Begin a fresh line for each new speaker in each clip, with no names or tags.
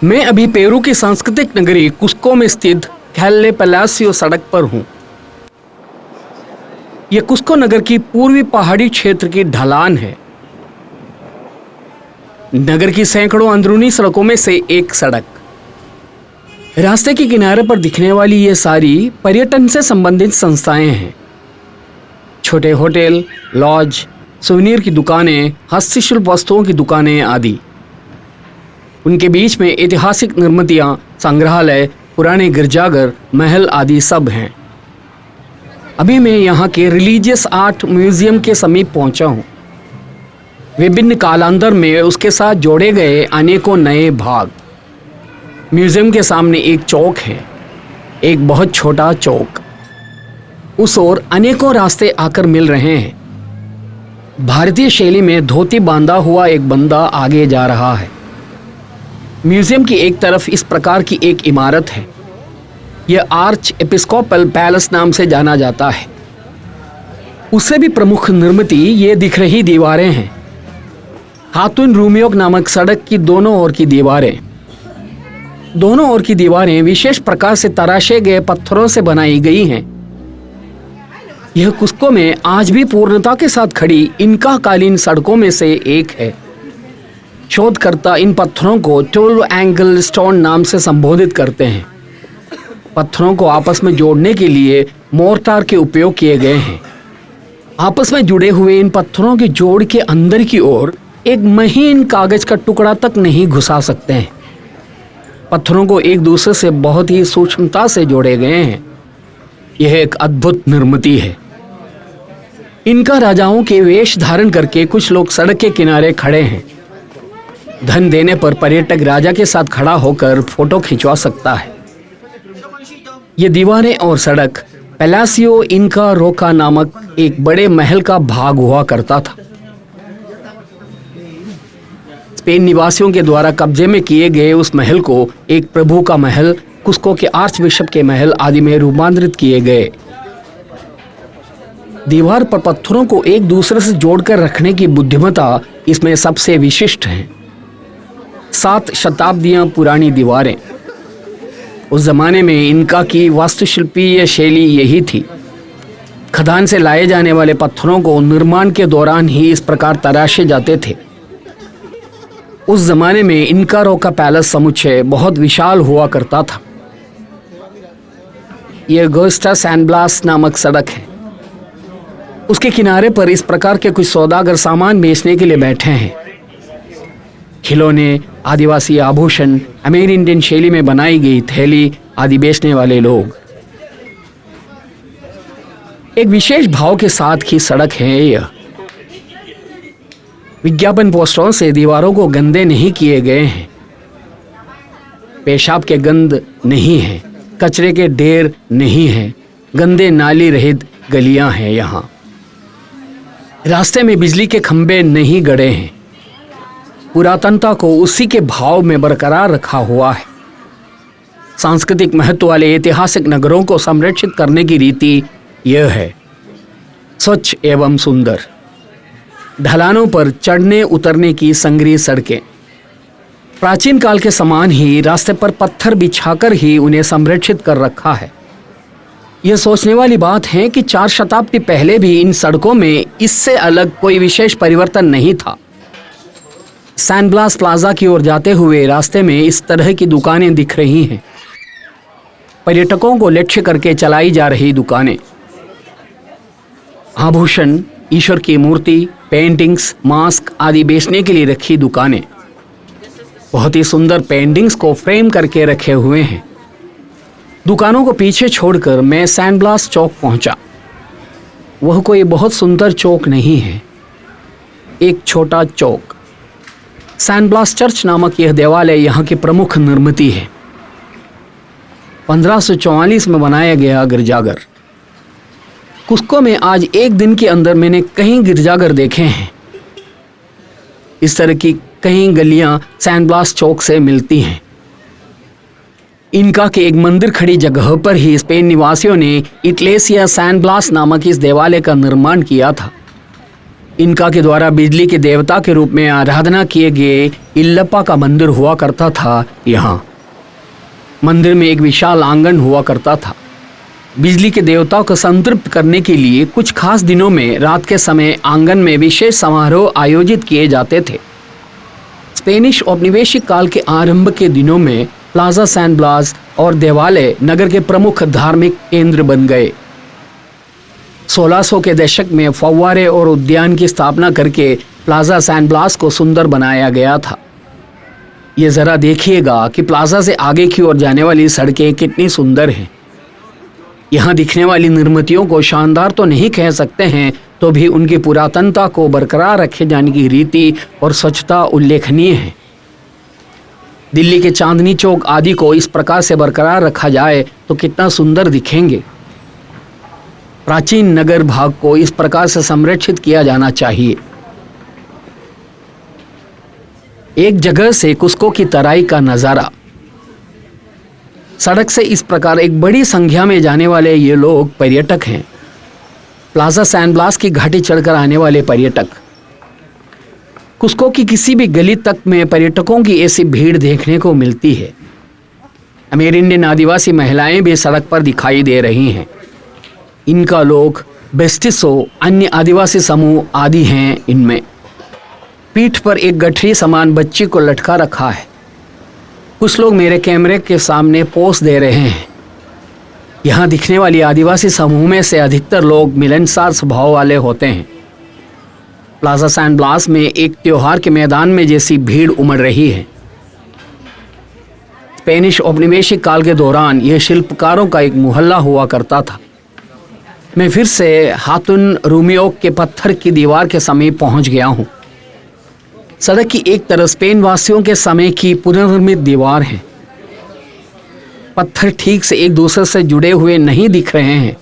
मैं अभी पेरू की सांस्कृतिक नगरी कुस्को में स्थित कैले पलासियो सड़क पर हूँ। यह कुस्को नगर की पूर्वी पहाड़ी क्षेत्र की ढलान है। नगर की सैकड़ों अंदरूनी सड़कों में से एक सड़क। रास्ते के किनारे पर दिखने वाली ये सारी पर्यटन से संबंधित संस्थाएं हैं। छोटे होटल, लॉज, सुवेनिर की दुकानें, हस्तशिल्प वस्तुओं की दुकानें आदि। उनके बीच में ऐतिहासिक निर्मितियां, संग्रहालय, पुराने गिरजाघर, महल आदि सब हैं। अभी मैं यहाँ के रिलीजियस आर्ट म्यूजियम के समीप पहुँचा हूँ। विभिन्न कालांतर में उसके साथ जोड़े गए अनेकों नए भाग। म्यूजियम के सामने एक चौक है, एक बहुत छोटा चौक। उस ओर अनेकों रास्ते आकर मिल रहे हैं। भारतीय शैली में धोती बांधा हुआ एक बंदा आगे जा रहा है। म्यूजियम की एक तरफ इस प्रकार की एक इमारत है। यह आर्च एपिस्कोपल पैलेस नाम से जाना जाता है। उससे भी प्रमुख निर्मिति ये दिख रही दीवारें हैं। हातुन रूमियोक नामक सड़क की दोनों ओर की दीवारें विशेष प्रकार से तराशे गए पत्थरों से बनाई गई हैं। यह कुस्को में आज भी पूर्णता के साथ खड़ी इनका कालीन सड़कों में से एक है। शोधकर्ता इन पत्थरों को 12 एंगल स्टोन नाम से संबोधित करते हैं। पत्थरों को आपस में जोड़ने के लिए मोर्टार के उपयोग किए गए हैं। आपस में जुड़े हुए इन पत्थरों के जोड़ के अंदर की ओर एक महीन कागज का टुकड़ा तक नहीं घुसा सकते हैं। पत्थरों को एक दूसरे से बहुत ही सूक्ष्मता से जोड़े गए हैं। यह एक अद्भुत निर्मिति है। इनका राजाओं के वेश धारण करके कुछ लोग सड़क के किनारे खड़े हैं। धन देने पर पर्यटक राजा के साथ खड़ा होकर फोटो खिंचवा सकता है। ये दीवारें और सड़क पलासियो इनका रोका नामक एक बड़े महल का भाग हुआ करता था। स्पेन निवासियों के द्वारा कब्जे में किए गए उस महल को एक प्रभु का महल, कुस्को के आर्च बिशप के महल आदि में रूपांतरित किए गए। दीवार पर पत्थरों को एक दूसरे से जोड़कर रखने की बुद्धिमत्ता इसमें सबसे विशिष्ट है। 7 शताब्दियां पुरानी दीवारें। उस जमाने में इनका की वास्तुशिल्पीय शैली यही थी। खदान से लाए जाने वाले पत्थरों को निर्माण के दौरान ही इस प्रकार तराशे जाते थे। उस जमाने में इनका रोका पैलेस समुच्चय बहुत विशाल हुआ करता था। यह गोस्टा सैन ब्लास नामक सड़क है। उसके किनारे पर इस प्रकार के कुछ सौदागर सामान बेचने के लिए बैठे हैं। खिलौने, आदिवासी आभूषण, अमेरिकन शैली में बनाई गई थैली आदि बेचने वाले लोग। एक विशेष भाव के साथ की सड़क है यह। विज्ञापन पोस्टरों से दीवारों को गंदे नहीं किए गए हैं। पेशाब के गंध नहीं है, कचरे के ढेर नहीं है, गंदे नाली रहित गलियां हैं। यहाँ रास्ते में बिजली के खंभे नहीं गड़े हैं। पुरातनता को उसी के भाव में बरकरार रखा हुआ है। सांस्कृतिक महत्व वाले ऐतिहासिक नगरों को संरक्षित करने की रीति यह है। स्वच्छ एवं सुंदर ढलानों पर चढ़ने उतरने की संगरी सड़कें। प्राचीन काल के समान ही रास्ते पर पत्थर बिछाकर ही उन्हें संरक्षित कर रखा है। यह सोचने वाली बात है कि 4 शताब्दी पहले भी इन सड़कों में इससे अलग कोई विशेष परिवर्तन नहीं था। सैन ब्लास प्लाजा की ओर जाते हुए रास्ते में इस तरह की दुकानें दिख रही हैं। पर्यटकों को लक्ष्य करके चलाई जा रही दुकानें। आभूषण, ईश्वर की मूर्ति, पेंटिंग्स, मास्क आदि बेचने के लिए रखी दुकानें। बहुत ही सुंदर पेंटिंग्स को फ्रेम करके रखे हुए हैं। दुकानों को पीछे छोड़कर मैं सैन ब्लास चौक पहुंचा। वह कोई बहुत सुंदर चौक नहीं है, एक छोटा चौक। सैन ब्लास चर्च नामक यह देवालय यहाँ की प्रमुख निर्मिति है। 1544 में बनाया गया गिरजाघर। कुस्को में आज एक दिन के अंदर मैंने कई गिरजाघर देखे हैं। इस तरह की कई गलियां सैन ब्लास चौक से मिलती हैं। इनका के एक मंदिर खड़ी जगह पर ही स्पेन निवासियों ने इग्लेसिया सैन ब्लास नामक इस देवालय का निर्माण किया था। इनका के द्वारा बिजली के देवता के रूप में आराधना किए गए इल्लप्पा का मंदिर हुआ करता था। यहाँ मंदिर में एक विशाल आंगन हुआ करता था। बिजली के देवताओं को संतृप्त करने के लिए कुछ खास दिनों में रात के समय आंगन में विशेष समारोह आयोजित किए जाते थे। स्पेनिश औपनिवेशिक काल के आरंभ के दिनों में प्लाजा सैन ब्लास और देवालय नगर के प्रमुख धार्मिक केंद्र बन गए। 1600 के दशक में फव्वारे और उद्यान की स्थापना करके प्लाजा सैन ब्लास को सुंदर बनाया गया था। ये जरा देखिएगा कि प्लाजा से आगे की ओर जाने वाली सड़कें कितनी सुंदर हैं। यहाँ दिखने वाली निर्मितियों को शानदार तो नहीं कह सकते हैं, तो भी उनकी पुरातनता को बरकरार रखे जाने की रीति और स्वच्छता उल्लेखनीय है। दिल्ली के चांदनी चौक आदि को इस प्रकार से बरकरार रखा जाए तो कितना सुंदर दिखेंगे। प्राचीन नगर भाग को इस प्रकार से संरक्षित किया जाना चाहिए। एक जगह से कुस्को की तराई का नजारा। सड़क से इस प्रकार एक बड़ी संख्या में जाने वाले ये लोग पर्यटक हैं। प्लाजा सैन ब्लास की घाटी चढ़कर आने वाले पर्यटक। कुस्को की किसी भी गली तक में पर्यटकों की ऐसी भीड़ देखने को मिलती है। अमेरिंडियन आदिवासी महिलाएं भी सड़क पर दिखाई दे रही हैं। इनका लोग बेस्टिसो, अन्य आदिवासी समूह आदि हैं। इनमें पीठ पर एक गठरी समान बच्ची को लटका रखा है। कुछ लोग मेरे कैमरे के सामने पोज दे रहे हैं। यहाँ दिखने वाली आदिवासी समूह में से अधिकतर लोग मिलनसार स्वभाव वाले होते हैं। प्लाजा सैन ब्लास में एक त्योहार के मैदान में जैसी भीड़ उमड़ रही है। स्पेनिश औपनिवेशिक काल के दौरान यह शिल्पकारों का एक मोहल्ला हुआ करता था। मैं फिर से हातुन रूमियोक के पत्थर की दीवार के समीप पहुंच गया हूं। सड़क की एक तरफ स्पेन वासियों के समय की पुनर्निर्मित दीवार है। पत्थर ठीक से एक दूसरे से जुड़े हुए नहीं दिख रहे हैं,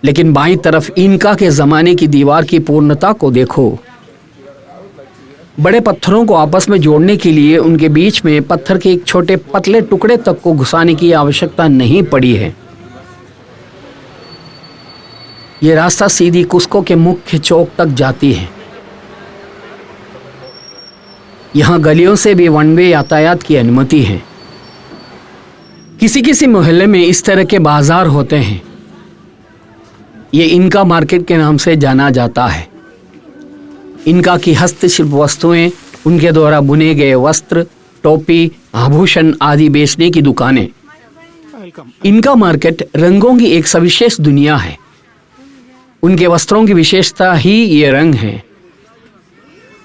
लेकिन बाईं तरफ इनका के जमाने की दीवार की पूर्णता को देखो। बड़े पत्थरों को आपस में जोड़ने के लिए उनके बीच में पत्थर के एक छोटे पतले टुकड़े तक को घुसाने की आवश्यकता नहीं पड़ी है। यह रास्ता सीधी कुस्को के मुख्य चौक तक जाती है। यहाँ गलियों से भी वन वे यातायात की अनुमति है। किसी किसी मोहल्ले में इस तरह के बाजार होते हैं। ये इनका मार्केट के नाम से जाना जाता है। इनका की हस्तशिल्प वस्तुएं, उनके द्वारा बुने गए वस्त्र, टोपी, आभूषण आदि बेचने की दुकानें। इनका मार्केट रंगों की एक सविशेष दुनिया है। उनके वस्त्रों की विशेषता ही ये रंग है।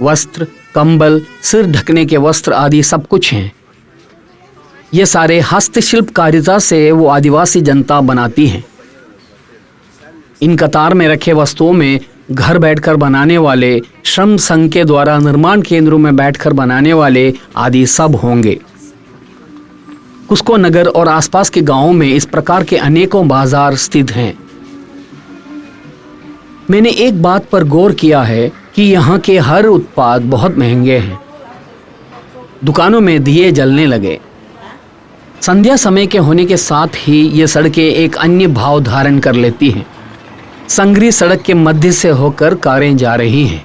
वस्त्र, कंबल, सिर ढकने के वस्त्र आदि सब कुछ हैं। ये सारे हस्तशिल्पकारिता से वो आदिवासी जनता बनाती हैं। इन कतार में रखे वस्तुओं में घर बैठकर बनाने वाले, श्रम संघ के द्वारा निर्माण केंद्रों में बैठकर बनाने वाले आदि सब होंगे। कुस्को नगर और आसपास के गांवों में इस प्रकार के अनेकों बाजार स्थित हैं। मैंने एक बात पर गौर किया है कि यहाँ के हर उत्पाद बहुत महंगे हैं। दुकानों में दिए जलने लगे। संध्या समय के होने के साथ ही ये सड़कें एक अन्य भाव धारण कर लेती हैं। संगरी सड़क के मध्य से होकर कारें जा रही हैं।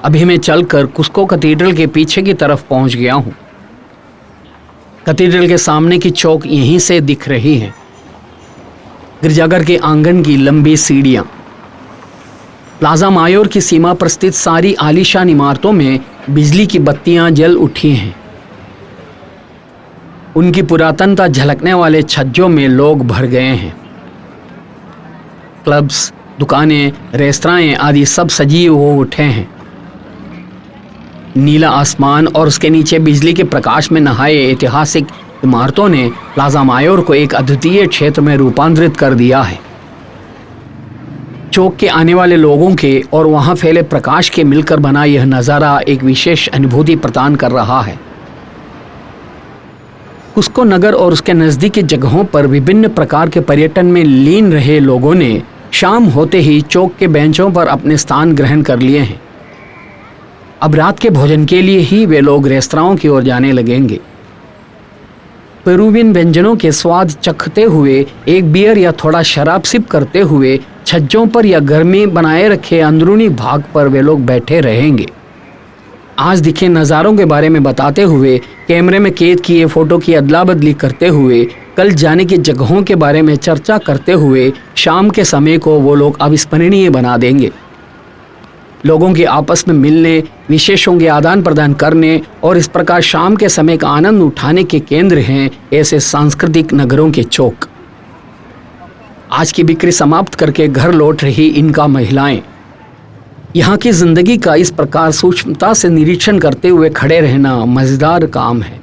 अभी मैं चलकर कुस्को कैथेड्रल के पीछे की तरफ पहुंच गया हूं। कैथेड्रल के सामने की चौक यहीं से दिख रही है। गिरजाघर के आंगन की लंबी सीढ़ियां, प्लाजा मायोर की सीमा पर स्थित सारी आलीशान इमारतों में बिजली की बत्तियां जल उठी हैं। उनकी पुरातनता झलकने वाले छज्जों में लोग भर गए हैं। क्लब्स, दुकानें, रेस्तराएं आदि सब सजीव हो उठे हैं। नीला आसमान और उसके नीचे बिजली के प्रकाश में नहाए ऐतिहासिक इमारतों ने प्लाजा मायोर को एक अद्वितीय क्षेत्र में रूपांतरित कर दिया है। चौक के आने वाले लोगों के और वहां फैले प्रकाश के मिलकर बना यह नज़ारा एक विशेष अनुभूति प्रदान कर रहा है। कुस्को नगर और उसके नज़दीकी जगहों पर विभिन्न प्रकार के पर्यटन में लीन रहे लोगों ने शाम होते ही चौक के बेंचों पर अपने स्थान ग्रहण कर लिए हैं। अब रात के भोजन के लिए ही वे लोग रेस्तराओं की ओर जाने लगेंगे। पेरुवियन व्यंजनों के स्वाद चखते हुए, एक बियर या थोड़ा शराब सिप करते हुए छज्जों पर या गर्मी बनाए रखे अंदरूनी भाग पर वे लोग बैठे रहेंगे। आज दिखे नज़ारों के बारे में बताते हुए, कैमरे में कैद किए फोटो की अदला बदली करते हुए, कल जाने की जगहों के बारे में चर्चा करते हुए शाम के समय को वो लोग अविस्मरणीय बना देंगे। लोगों के आपस में मिलने, विशेषों के आदान प्रदान करने और इस प्रकार शाम के समय का आनंद उठाने के केंद्र हैं ऐसे सांस्कृतिक नगरों के चौक। आज की बिक्री समाप्त करके घर लौट रही इनका महिलाएं यहाँ की जिंदगी का इस प्रकार सूक्ष्मता से निरीक्षण करते हुए खड़े रहना मजेदार काम है।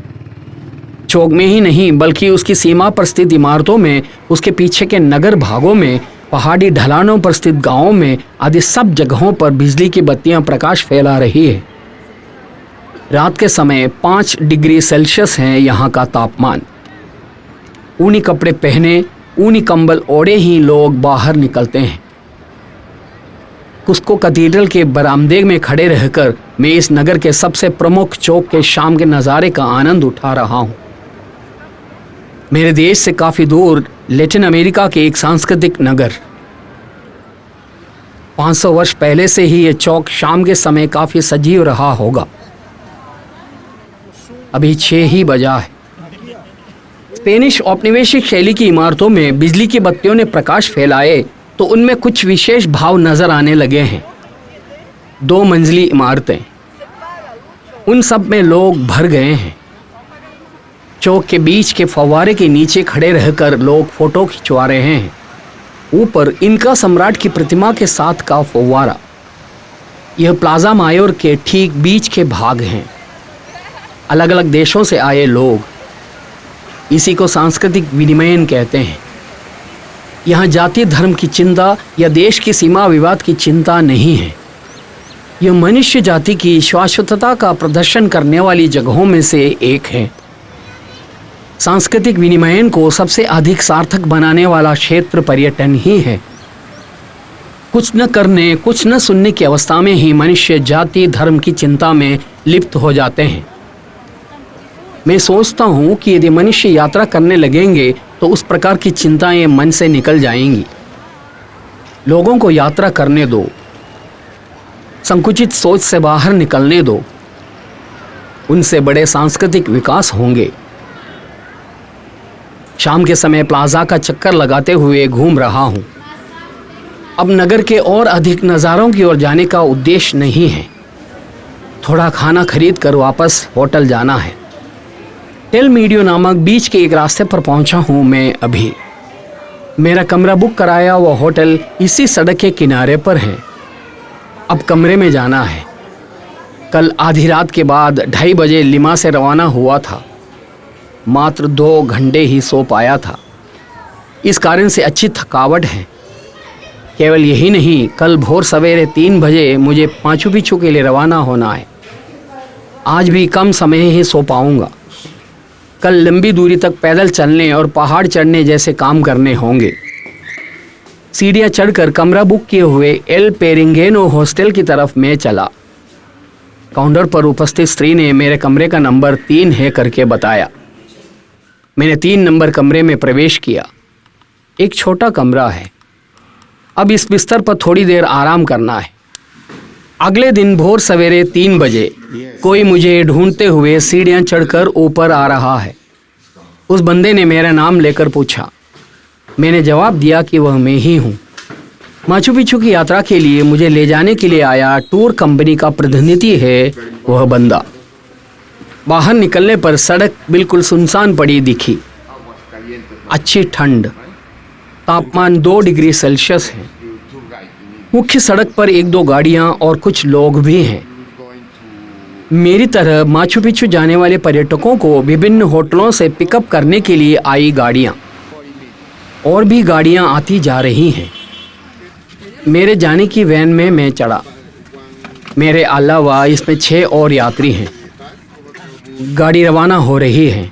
चौक में ही नहीं बल्कि उसकी सीमा पर स्थित इमारतों में, उसके पीछे के नगर भागों में, पहाड़ी ढलानों पर स्थित गांवों में आदि सब जगहों पर बिजली की बत्तियां प्रकाश फैला रही है। रात के समय 5 डिग्री सेल्सियस है यहाँ का तापमान। ऊनी कपड़े पहने, ऊनी कंबल ओढ़े ही लोग बाहर निकलते हैं। कुस्को कैथेड्रल के बरामदे में खड़े रहकर मैं इस नगर के सबसे प्रमुख चौक के शाम के नज़ारे का आनंद उठा रहा हूँ। मेरे देश से काफ़ी दूर लैटिन अमेरिका के एक सांस्कृतिक नगर। 500 वर्ष पहले से ही ये चौक शाम के समय काफ़ी सजीव रहा होगा। अभी 6 ही बजा है। स्पेनिश औपनिवेशिक शैली की इमारतों में बिजली की बत्तियों ने प्रकाश फैलाए तो उनमें कुछ विशेष भाव नजर आने लगे हैं। 2 मंजिली इमारतें, उन सब में लोग भर गए हैं। चौक के बीच के फव्वारे के नीचे खड़े रहकर लोग फोटो खिंचवा रहे हैं। ऊपर इनका सम्राट की प्रतिमा के साथ का फव्वारा। यह प्लाजा मायोर के ठीक बीच के भाग हैं। अलग अलग देशों से आए लोग, इसी को सांस्कृतिक विनिमयन कहते हैं। यहाँ जाति धर्म की चिंता या देश की सीमा विवाद की चिंता नहीं है। यह मनुष्य जाति की शाश्वतता का प्रदर्शन करने वाली जगहों में से एक है। सांस्कृतिक विनिमयन को सबसे अधिक सार्थक बनाने वाला क्षेत्र पर्यटन ही है। कुछ न करने, कुछ न सुनने की अवस्था में ही मनुष्य जाति धर्म की चिंता में लिप्त हो जाते हैं। मैं सोचता हूँ कि यदि मनुष्य यात्रा करने लगेंगे तो उस प्रकार की चिंताएं मन से निकल जाएंगी। लोगों को यात्रा करने दो, संकुचित सोच से बाहर निकलने दो, उनसे बड़े सांस्कृतिक विकास होंगे। शाम के समय प्लाजा का चक्कर लगाते हुए घूम रहा हूँ। अब नगर के और अधिक नज़ारों की ओर जाने का उद्देश्य नहीं है। थोड़ा खाना खरीद कर वापस होटल जाना है। टेल मीडियो नामक बीच के एक रास्ते पर पहुंचा हूं मैं अभी। मेरा कमरा बुक कराया हुआ होटल इसी सड़क के किनारे पर है। अब कमरे में जाना है। कल आधी रात के बाद 2:30 बजे लिमा से रवाना हुआ था। मात्र 2 घंटे ही सो पाया था। इस कारण से अच्छी थकावट है। केवल यही नहीं, कल भोर सवेरे 3 बजे मुझे माचू पिच्चू के लिए रवाना होना है। आज भी कम समय ही सो पाऊंगा। कल लंबी दूरी तक पैदल चलने और पहाड़ चढ़ने जैसे काम करने होंगे। सीढ़ियाँ चढ़कर कमरा बुक किए हुए एल पेरिंगेनो हॉस्टल की तरफ मैं चला। काउंटर पर उपस्थित स्त्री ने मेरे कमरे का नंबर 3 है करके बताया। मैंने 3 नंबर कमरे में प्रवेश किया। एक छोटा कमरा है। अब इस बिस्तर पर थोड़ी देर आराम करना है। अगले दिन भोर सवेरे 3 बजे कोई मुझे ढूंढते हुए सीढ़ियां चढ़कर ऊपर आ रहा है। उस बंदे ने मेरा नाम लेकर पूछा। मैंने जवाब दिया कि वह मैं ही हूँ। माचू पिच्चू की यात्रा के लिए मुझे ले जाने के लिए आया टूर कंपनी का प्रतिनिधि है वह बंदा। बाहर निकलने पर सड़क बिल्कुल सुनसान पड़ी दिखी। अच्छी ठंड, तापमान 2 डिग्री सेल्सियस है। मुख्य सड़क पर 1-2 गाड़ियां और कुछ लोग भी हैं। मेरी तरह माचू पिच्चू जाने वाले पर्यटकों को विभिन्न होटलों से पिकअप करने के लिए आई गाड़ियां, और भी गाड़ियां आती जा रही हैं। मेरे जाने की वैन में मैं चढ़ा। मेरे अलावा इसमें 6 और यात्री हैं। गाड़ी रवाना हो रही है।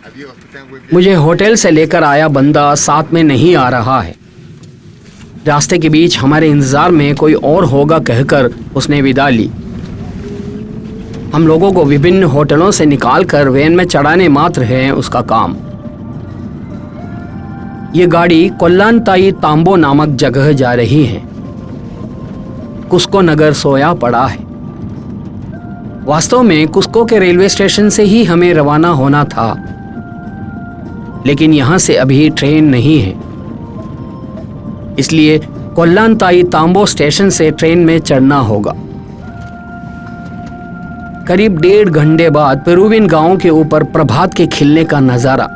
मुझे होटल से लेकर आया बंदा साथ में नहीं आ रहा है। रास्ते के बीच हमारे इंतजार में कोई और होगा कहकर उसने विदा ली। हम लोगों को विभिन्न होटलों से निकालकर वैन में चढ़ाने मात्र है उसका काम। ये गाड़ी कोल्लानताई तांबो नामक जगह जा रही है। कुस्को नगर सोया पड़ा है। वास्तव में कुस्को के रेलवे स्टेशन से ही हमें रवाना होना था, लेकिन यहां से अभी ट्रेन नहीं है, इसलिए कोल्लांताई तांबो स्टेशन से ट्रेन में चढ़ना होगा। करीब 1.5 घंटे बाद पेरुवियन गांवों के ऊपर प्रभात के खिलने का नजारा।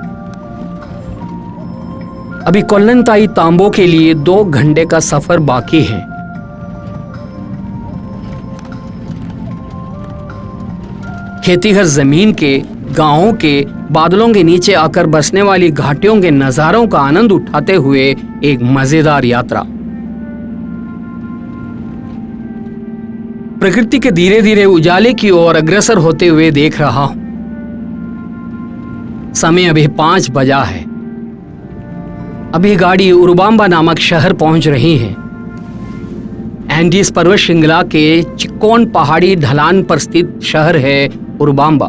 अभी कोल्लांताई तांबो के लिए 2 घंटे का सफर बाकी है। खेतीहर जमीन के गांवों के बादलों के नीचे आकर बसने वाली घाटियों के नजारों का आनंद उठाते हुए एक मजेदार यात्रा। प्रकृति के धीरे धीरे उजाले की ओर अग्रसर होते हुए देख रहा हूं। समय अभी 5 बजा है। अभी गाड़ी उरुबांबा नामक शहर पहुंच रही है। एंडीज पर्वत श्रृंखला के चिक्कोन पहाड़ी ढलान पर स्थित शहर है उरुबांबा।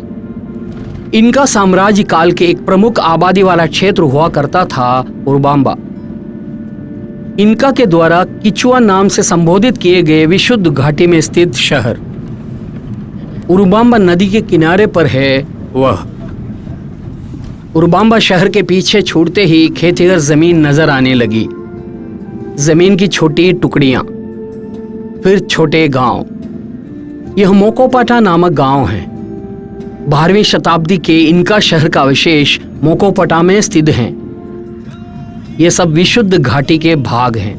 इनका साम्राज्य काल के एक प्रमुख आबादी वाला क्षेत्र हुआ करता था उरुबांबा। इनका के द्वारा किचुआ नाम से संबोधित किए गए विशुद्ध घाटी में स्थित शहर उरुबांबा नदी के किनारे पर है। वह उरुबांबा शहर के पीछे छूटते ही खेतीहर जमीन नजर आने लगी। जमीन की छोटी टुकड़ियां, फिर छोटे गांव। यह मोकोपाटा नामक गांव है। 12वीं शताब्दी के इनका शहर का अवशेष मोकोपाटा में स्थित हैं। ये सब विशुद्ध घाटी के भाग हैं।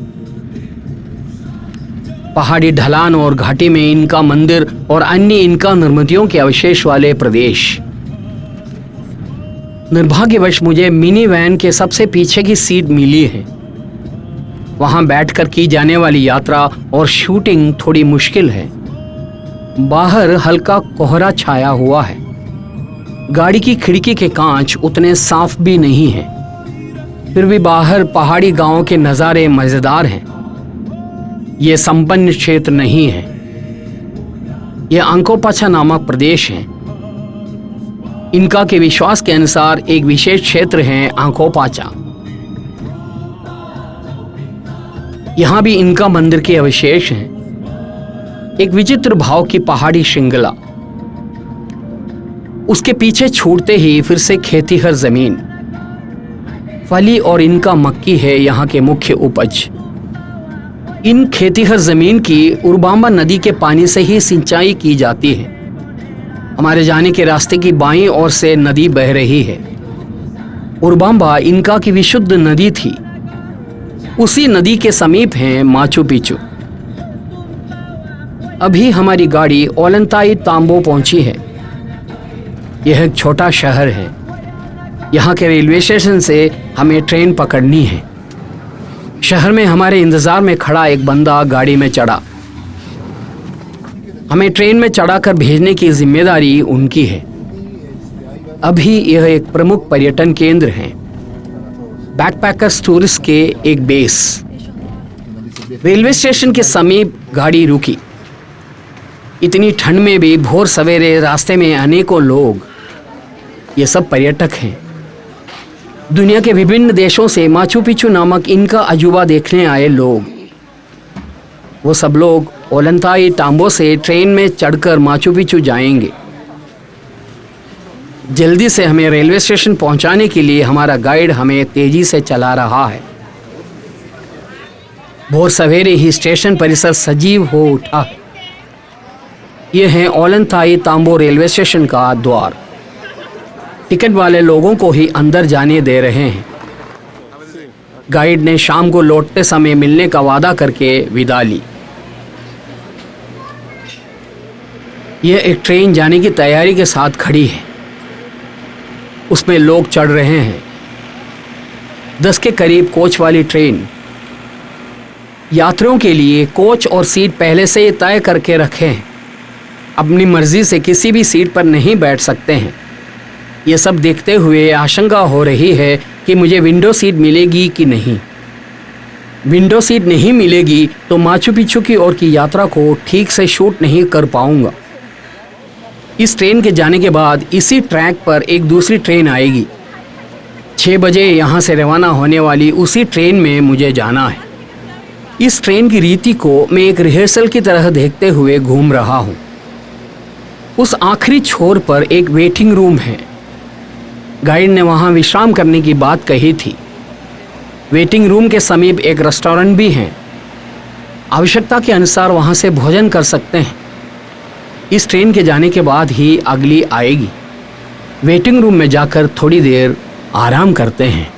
पहाड़ी ढलान और घाटी में इनका मंदिर और अन्य इनका निर्मितियों के अवशेष वाले प्रदेश। निर्भाग्यवश मुझे मिनी वैन के सबसे पीछे की सीट मिली है। वहां बैठकर की जाने वाली यात्रा और शूटिंग थोड़ी मुश्किल है। बाहर हल्का कोहरा छाया हुआ है। गाड़ी की खिड़की के कांच उतने साफ भी नहीं हैं। फिर भी बाहर पहाड़ी गांवों के नज़ारे मजेदार हैं। ये संपन्न क्षेत्र नहीं है। यह अंकोपाचा नामक प्रदेश है। इनका के विश्वास के अनुसार एक विशेष क्षेत्र है अंकोपाचा। यहां भी इनका मंदिर के अवशेष हैं। एक विचित्र भाव की पहाड़ी श्रृंखला। उसके पीछे छूटते ही फिर से खेतीहर जमीन। फली और इनका मक्की है यहाँ के मुख्य उपज। इन खेतीहर जमीन की उरुबांबा नदी के पानी से ही सिंचाई की जाती है। हमारे जाने के रास्ते की बाईं ओर से नदी बह रही है। उरुबांबा इनका की विशुद्ध नदी थी। उसी नदी के समीप है माचू पिचू। अभी हमारी गाड़ी ओलंताई तांबो पहुंची है। यह एक छोटा शहर है। यहाँ के रेलवे स्टेशन से हमें ट्रेन पकड़नी है। शहर में हमारे इंतजार में खड़ा एक बंदा गाड़ी में चढ़ा। हमें ट्रेन में चढ़ाकर भेजने की जिम्मेदारी उनकी है। अभी यह एक प्रमुख पर्यटन केंद्र है। बैकपैकर्स टूरिस्ट के एक बेस। रेलवे स्टेशन के समीप गाड़ी रुकी। इतनी ठंड में भी भोर सवेरे रास्ते में अनेकों लोग, ये सब पर्यटक हैं। दुनिया के विभिन्न देशों से माचू पिचू नामक इनका अजूबा देखने आए लोग। वो सब लोग ओलंताई तांबो से ट्रेन में चढ़कर माचू पिचू जाएंगे। जल्दी से हमें रेलवे स्टेशन पहुंचाने के लिए हमारा गाइड हमें तेजी से चला रहा है। भोर सवेरे ही स्टेशन परिसर सजीव हो उठा है। यह है ओलंताई तांबो रेलवे स्टेशन का द्वार। टिकट वाले लोगों को ही अंदर जाने दे रहे हैं। गाइड ने शाम को लौटते समय मिलने का वादा करके विदा ली। यह एक ट्रेन जाने की तैयारी के साथ खड़ी है। उसमें लोग चढ़ रहे हैं। 10 के करीब कोच वाली ट्रेन। यात्रियों के लिए कोच और सीट पहले से ही तय करके रखे हैं। अपनी मर्जी से किसी भी सीट पर नहीं बैठ सकते हैं। ये सब देखते हुए आशंका हो रही है कि मुझे विंडो सीट मिलेगी कि नहीं। विंडो सीट नहीं मिलेगी तो माचू पिचू की ओर की यात्रा को ठीक से शूट नहीं कर पाऊंगा। इस ट्रेन के जाने के बाद इसी ट्रैक पर एक दूसरी ट्रेन आएगी। 6 बजे यहाँ से रवाना होने वाली उसी ट्रेन में मुझे जाना है। इस ट्रेन की रीति को मैं एक रिहर्सल की तरह देखते हुए घूम रहा हूँ। उस आखिरी छोर पर एक वेटिंग रूम है। गाइड ने वहाँ विश्राम करने की बात कही थी। वेटिंग रूम के समीप एक रेस्टोरेंट भी है। आवश्यकता के अनुसार वहाँ से भोजन कर सकते हैं। इस ट्रेन के जाने के बाद ही अगली आएगी। वेटिंग रूम में जाकर थोड़ी देर आराम करते हैं।